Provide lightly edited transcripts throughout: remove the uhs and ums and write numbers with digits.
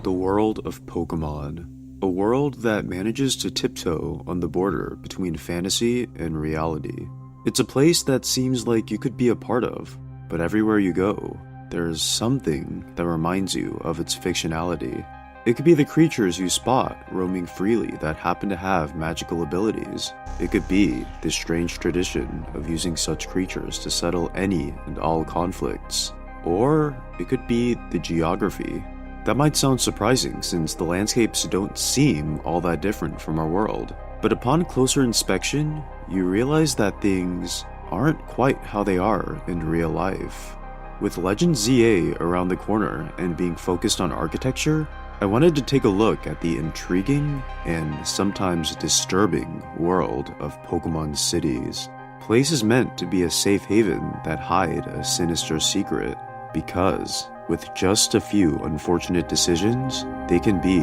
The world of Pokemon. A world that manages to tiptoe on the border between fantasy and reality. It's a place that seems like you could be a part of, but everywhere you go, there's something that reminds you of its fictionality. It could be the creatures you spot roaming freely that happen to have magical abilities. It could be the strange tradition of using such creatures to settle any and all conflicts. Or it could be the geography. That might sound surprising since the landscapes don't seem all that different from our world. But upon closer inspection, you realize that things aren't quite how they are in real life. With Legend ZA around the corner and being focused on architecture, I wanted to take a look at the intriguing and sometimes disturbing world of Pokemon cities. Places meant to be a safe haven that hide a sinister secret, because with just a few unfortunate decisions, they can be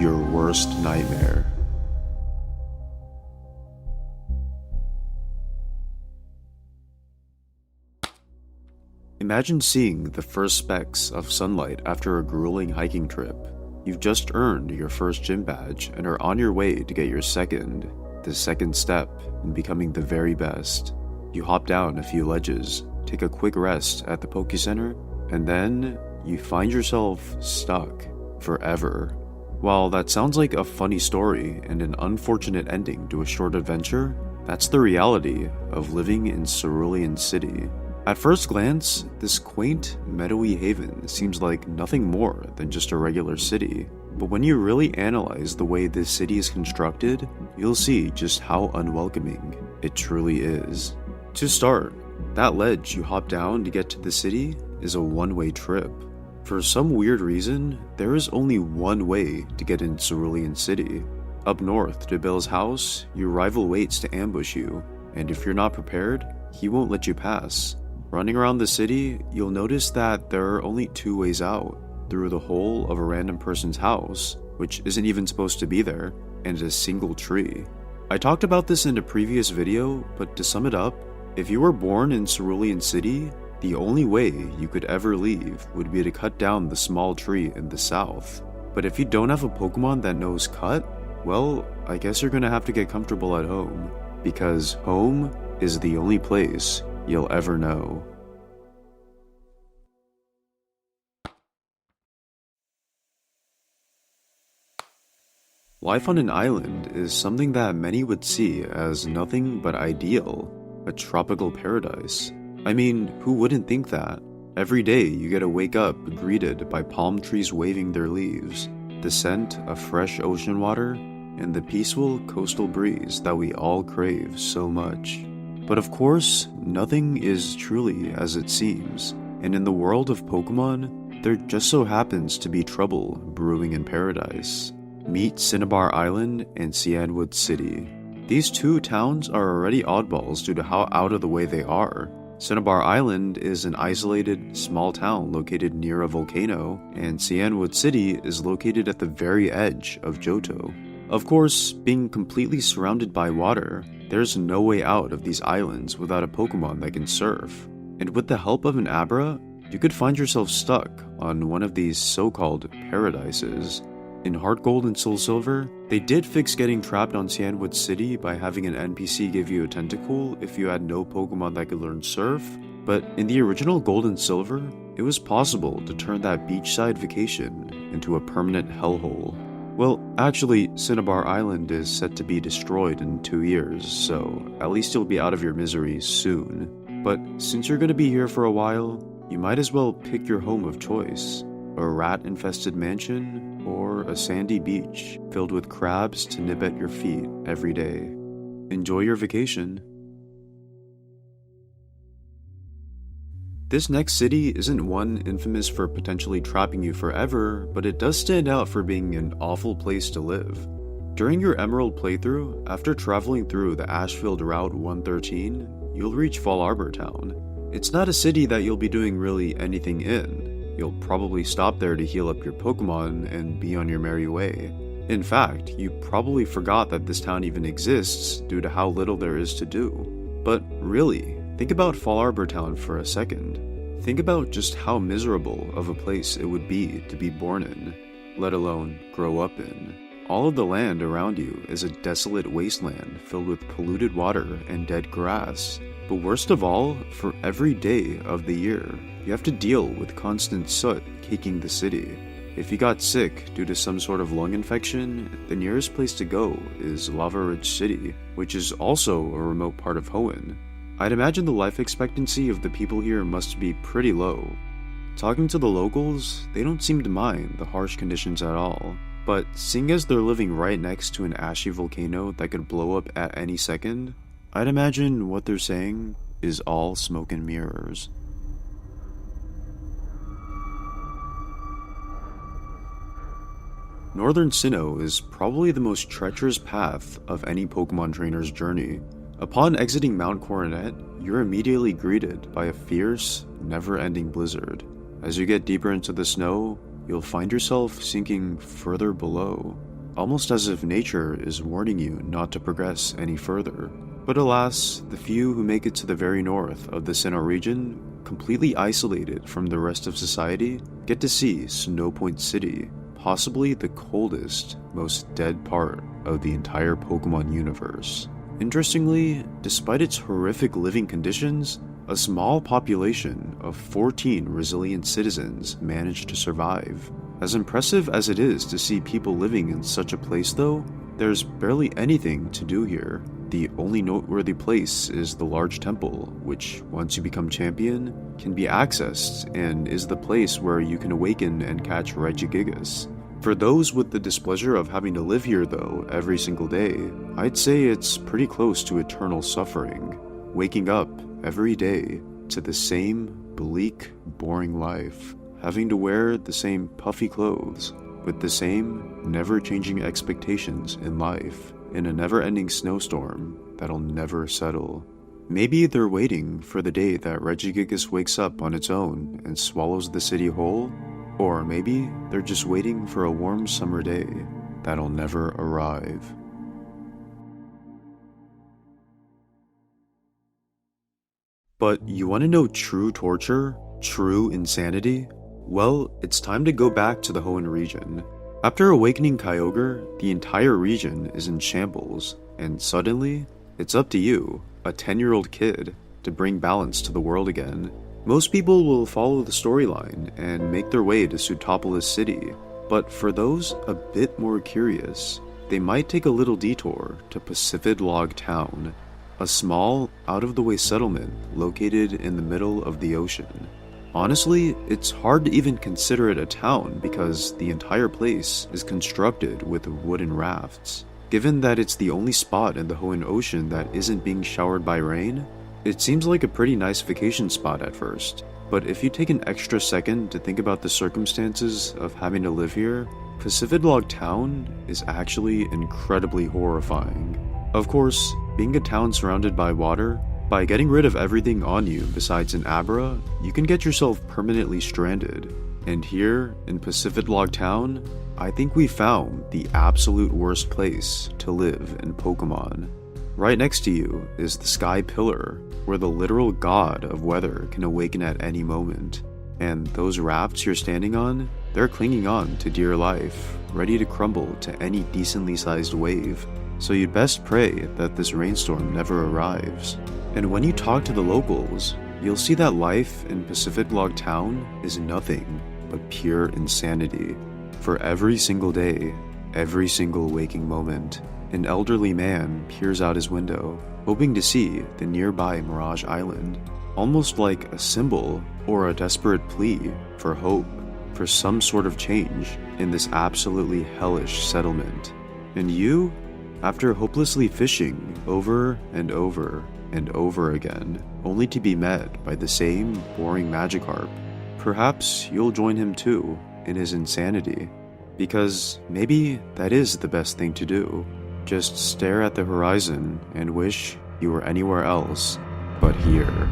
your worst nightmare. Imagine seeing the first specks of sunlight after a grueling hiking trip. You've just earned your first gym badge and are on your way to get your second, the second step in becoming the very best. You hop down a few ledges, take a quick rest at the Poke Center, and then you find yourself stuck forever. While that sounds like a funny story and an unfortunate ending to a short adventure, that's the reality of living in Cerulean City. At first glance, this quaint, meadowy haven seems like nothing more than just a regular city. But when you really analyze the way this city is constructed, you'll see just how unwelcoming it truly is. To start, that ledge you hop down to get to the city is a one-way trip. For some weird reason, there is only one way to get in Cerulean City. Up north to Bill's house, your rival waits to ambush you, and if you're not prepared, he won't let you pass. Running around the city, you'll notice that there are only two ways out, through the hole of a random person's house, which isn't even supposed to be there, and a single tree. I talked about this in a previous video, but to sum it up, if you were born in Cerulean City, the only way you could ever leave would be to cut down the small tree in the south. But if you don't have a Pokemon that knows cut, well, I guess you're gonna have to get comfortable at home, because home is the only place you'll ever know. Life on an island is something that many would see as nothing but ideal, a tropical paradise. I mean, who wouldn't think that? Every day you get to wake up greeted by palm trees waving their leaves, the scent of fresh ocean water, and the peaceful coastal breeze that we all crave so much. But of course, nothing is truly as it seems, and in the world of Pokemon, there just so happens to be trouble brewing in paradise. Meet Cinnabar Island and Cianwood City. These two towns are already oddballs due to how out of the way they are. Cinnabar Island is an isolated, small town located near a volcano, and Cianwood City is located at the very edge of Johto. Of course, being completely surrounded by water, there's no way out of these islands without a Pokemon that can surf. And with the help of an Abra, you could find yourself stuck on one of these so-called paradises. In Heart Gold and Soul Silver, they did fix getting trapped on Cianwood City by having an NPC give you a tentacle if you had no Pokemon that could learn Surf, but in the original Gold and Silver, it was possible to turn that beachside vacation into a permanent hellhole. Well, actually, Cinnabar Island is set to be destroyed in 2 years, so at least you'll be out of your misery soon. But since you're gonna be here for a while, you might as well pick your home of choice. A rat-infested mansion, or a sandy beach filled with crabs to nib at your feet every day. Enjoy your vacation. This next city isn't one infamous for potentially trapping you forever, but it does stand out for being an awful place to live. During your Emerald playthrough, after traveling through the Ashfield Route 113, you'll reach Fall Arbor Town. It's not a city that you'll be doing really anything in. You'll probably stop there to heal up your Pokemon and be on your merry way. In fact, you probably forgot that this town even exists due to how little there is to do. But really, think about Fall Arbor Town for a second. Think about just how miserable of a place it would be to be born in. let alone grow up in. All of the land around you is a desolate wasteland filled with polluted water and dead grass. But worst of all, for every day of the year, you have to deal with constant soot caking the city. If you got sick due to some sort of lung infection, the nearest place to go is Lava Ridge City, which is also a remote part of Hoenn. I'd imagine the life expectancy of the people here must be pretty low. Talking to the locals, they don't seem to mind the harsh conditions at all. But seeing as they're living right next to an ashy volcano that could blow up at any second, I'd imagine what they're saying is all smoke and mirrors. Northern Sinnoh is probably the most treacherous path of any Pokemon trainer's journey. Upon exiting Mount Coronet, you're immediately greeted by a fierce, never-ending blizzard. As you get deeper into the snow, you'll find yourself sinking further below, almost as if nature is warning you not to progress any further. But alas, the few who make it to the very north of the Sinnoh region, completely isolated from the rest of society, get to see Snow Point City, possibly the coldest, most dead part of the entire Pokemon universe. Interestingly, despite its horrific living conditions, a small population of 14 resilient citizens managed to survive. As impressive as it is to see people living in such a place though, there's barely anything to do here. The only noteworthy place is the large temple, which, once you become champion, can be accessed and is the place where you can awaken and catch Regigigas. For those with the displeasure of having to live here though every single day, I'd say it's pretty close to eternal suffering. Waking up every day to the same bleak, boring life, having to wear the same puffy clothes, with the same never-changing expectations in life, in a never-ending snowstorm that'll never settle. Maybe they're waiting for the day that Regigigas wakes up on its own and swallows the city whole, or maybe they're just waiting for a warm summer day that'll never arrive. But you want to know true torture? True insanity? Well, it's time to go back to the Hoenn region. After awakening Kyogre, the entire region is in shambles, and suddenly, it's up to you, a 10-year-old kid, to bring balance to the world again. Most people will follow the storyline and make their way to Sootopolis City, but for those a bit more curious, they might take a little detour to Pacifidlog Town, a small, out-of-the-way settlement located in the middle of the ocean. Honestly, it's hard to even consider it a town because the entire place is constructed with wooden rafts. Given that it's the only spot in the Hoenn Ocean that isn't being showered by rain, it seems like a pretty nice vacation spot at first. But if you take an extra second to think about the circumstances of having to live here, Pacifidlog Town is actually incredibly horrifying. Of course, being a town surrounded by water, by getting rid of everything on you besides an Abra, you can get yourself permanently stranded. And here, in Pacifidlog Town, I think we found the absolute worst place to live in Pokemon. Right next to you is the Sky Pillar, where the literal god of weather can awaken at any moment. And those rafts you're standing on, they're clinging on to dear life, ready to crumble to any decently sized wave. So you'd best pray that this rainstorm never arrives. And when you talk to the locals, you'll see that life in Pacifidlog Town is nothing but pure insanity. For every single day, every single waking moment, an elderly man peers out his window, hoping to see the nearby Mirage Island, almost like a symbol or a desperate plea for hope, for some sort of change in this absolutely hellish settlement. And you, after hopelessly fishing over and over and over again, only to be met by the same boring Magikarp, perhaps you'll join him too in his insanity, because maybe that is the best thing to do. Just stare at the horizon and wish you were anywhere else but here.